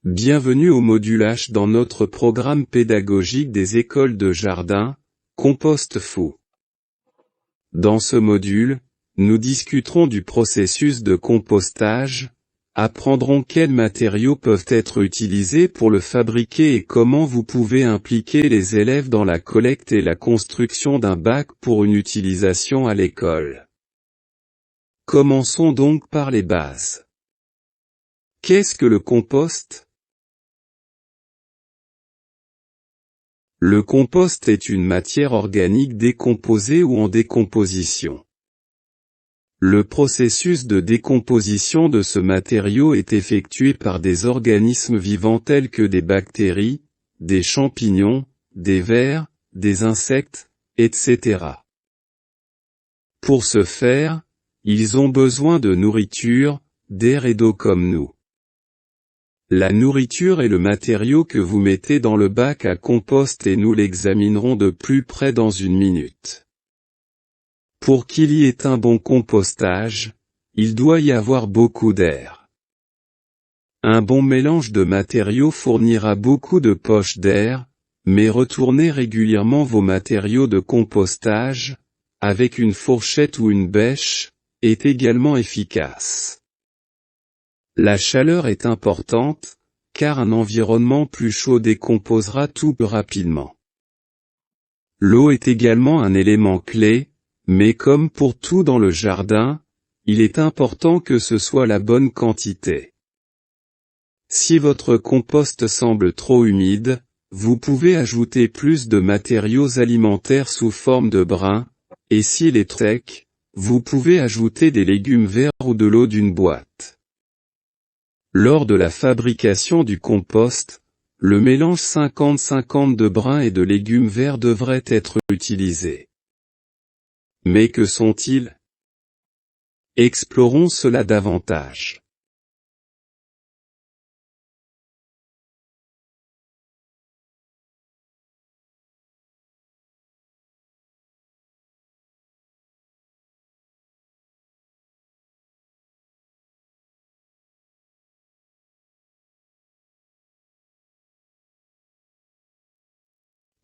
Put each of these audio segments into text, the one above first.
Bienvenue au module H dans notre programme pédagogique des écoles de jardin, Compost Fou. Dans ce module, nous discuterons du processus de compostage, apprendrons quels matériaux peuvent être utilisés pour le fabriquer et comment vous pouvez impliquer les élèves dans la collecte et la construction d'un bac pour une utilisation à l'école. Commençons donc par les bases. Qu'est-ce que le compost ? Le compost est une matière organique décomposée ou en décomposition. Le processus de décomposition de ce matériau est effectué par des organismes vivants tels que des bactéries, des champignons, des vers, des insectes, etc. Pour ce faire, ils ont besoin de nourriture, d'air et d'eau comme nous. La nourriture est le matériau que vous mettez dans le bac à compost et nous l'examinerons de plus près dans une minute. Pour qu'il y ait un bon compostage, il doit y avoir beaucoup d'air. Un bon mélange de matériaux fournira beaucoup de poches d'air, mais retournez régulièrement vos matériaux de compostage, avec une fourchette ou une bêche, est également efficace. La chaleur est importante, car un environnement plus chaud décomposera tout plus rapidement. L'eau est également un élément clé, mais comme pour tout dans le jardin, il est important que ce soit la bonne quantité. Si votre compost semble trop humide, vous pouvez ajouter plus de matériaux alimentaires sous forme de brins, et s'il est sec, vous pouvez ajouter des légumes verts ou de l'eau d'une boîte. Lors de la fabrication du compost, le mélange 50-50 de brins et de légumes verts devrait être utilisé. Mais que sont-ils ? Explorons cela davantage.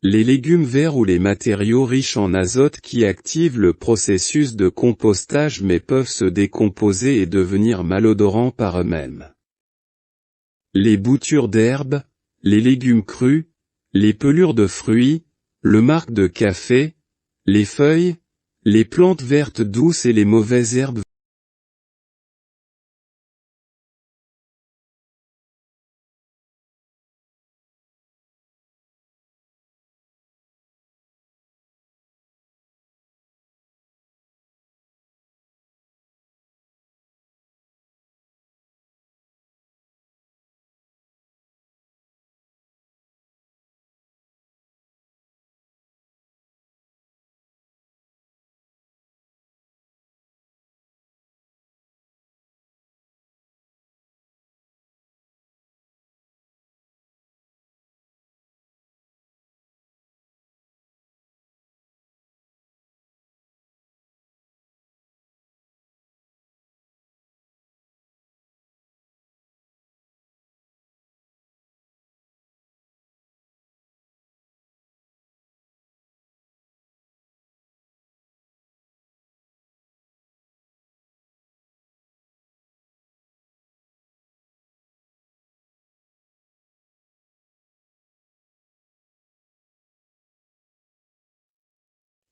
Les légumes verts ou les matériaux riches en azote qui activent le processus de compostage mais peuvent se décomposer et devenir malodorants par eux-mêmes. Les boutures d'herbe, les légumes crus, les pelures de fruits, le marc de café, les feuilles, les plantes vertes douces et les mauvaises herbes.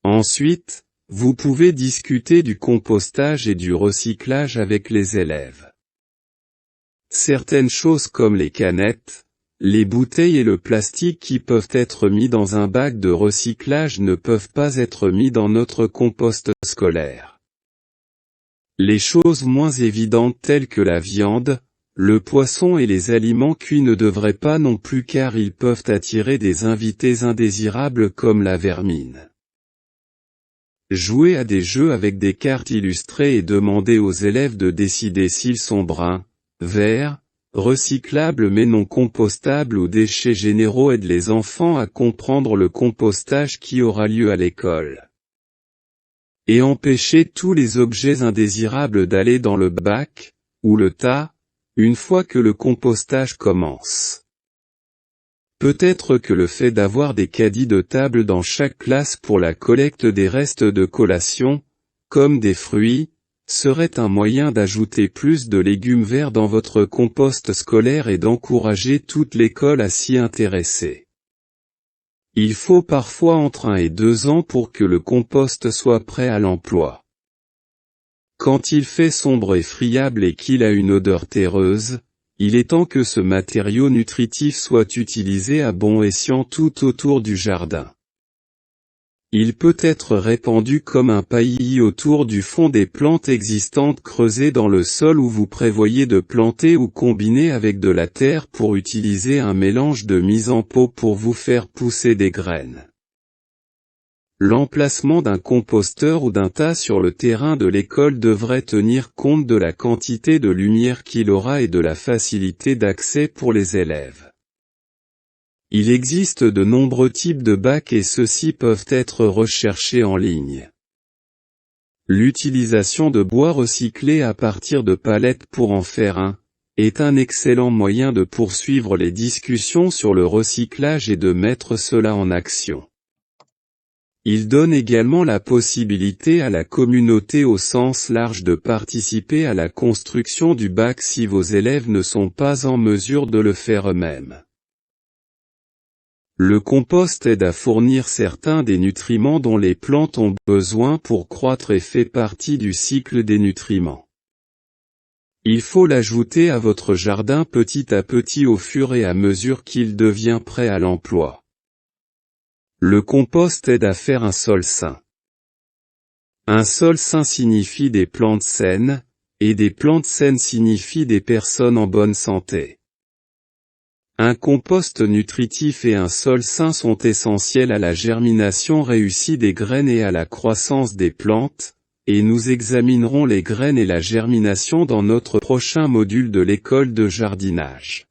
Ensuite, vous pouvez discuter du compostage et du recyclage avec les élèves. Certaines choses comme les canettes, les bouteilles et le plastique qui peuvent être mis dans un bac de recyclage ne peuvent pas être mis dans notre compost scolaire. Les choses moins évidentes telles que la viande, le poisson et les aliments cuits ne devraient pas non plus car ils peuvent attirer des invités indésirables comme la vermine. Jouez à des jeux avec des cartes illustrées et demandez aux élèves de décider s'ils sont bruns, verts, recyclables mais non compostables ou déchets généraux aide les enfants à comprendre le compostage qui aura lieu à l'école. Et empêchez tous les objets indésirables d'aller dans le bac, ou le tas, une fois que le compostage commence. Peut-être que le fait d'avoir des caddies de table dans chaque classe pour la collecte des restes de collation, comme des fruits, serait un moyen d'ajouter plus de légumes verts dans votre compost scolaire et d'encourager toute l'école à s'y intéresser. Il faut parfois entre 1 et 2 ans pour que le compost soit prêt à l'emploi. Quand il fait sombre et friable et qu'il a une odeur terreuse, il est temps que ce matériau nutritif soit utilisé à bon escient tout autour du jardin. Il peut être répandu comme un paillis autour du fond des plantes existantes creusées dans le sol où vous prévoyez de planter ou combiner avec de la terre pour utiliser un mélange de mise en pot pour vous faire pousser des graines. L'emplacement d'un composteur ou d'un tas sur le terrain de l'école devrait tenir compte de la quantité de lumière qu'il aura et de la facilité d'accès pour les élèves. Il existe de nombreux types de bacs et ceux-ci peuvent être recherchés en ligne. L'utilisation de bois recyclé à partir de palettes pour en faire un, est un excellent moyen de poursuivre les discussions sur le recyclage et de mettre cela en action. Il donne également la possibilité à la communauté au sens large de participer à la construction du bac si vos élèves ne sont pas en mesure de le faire eux-mêmes. Le compost aide à fournir certains des nutriments dont les plantes ont besoin pour croître et fait partie du cycle des nutriments. Il faut l'ajouter à votre jardin petit à petit au fur et à mesure qu'il devient prêt à l'emploi. Le compost aide à faire un sol sain. Un sol sain signifie des plantes saines, et des plantes saines signifient des personnes en bonne santé. Un compost nutritif et un sol sain sont essentiels à la germination réussie des graines et à la croissance des plantes, et nous examinerons les graines et la germination dans notre prochain module de l'école de jardinage.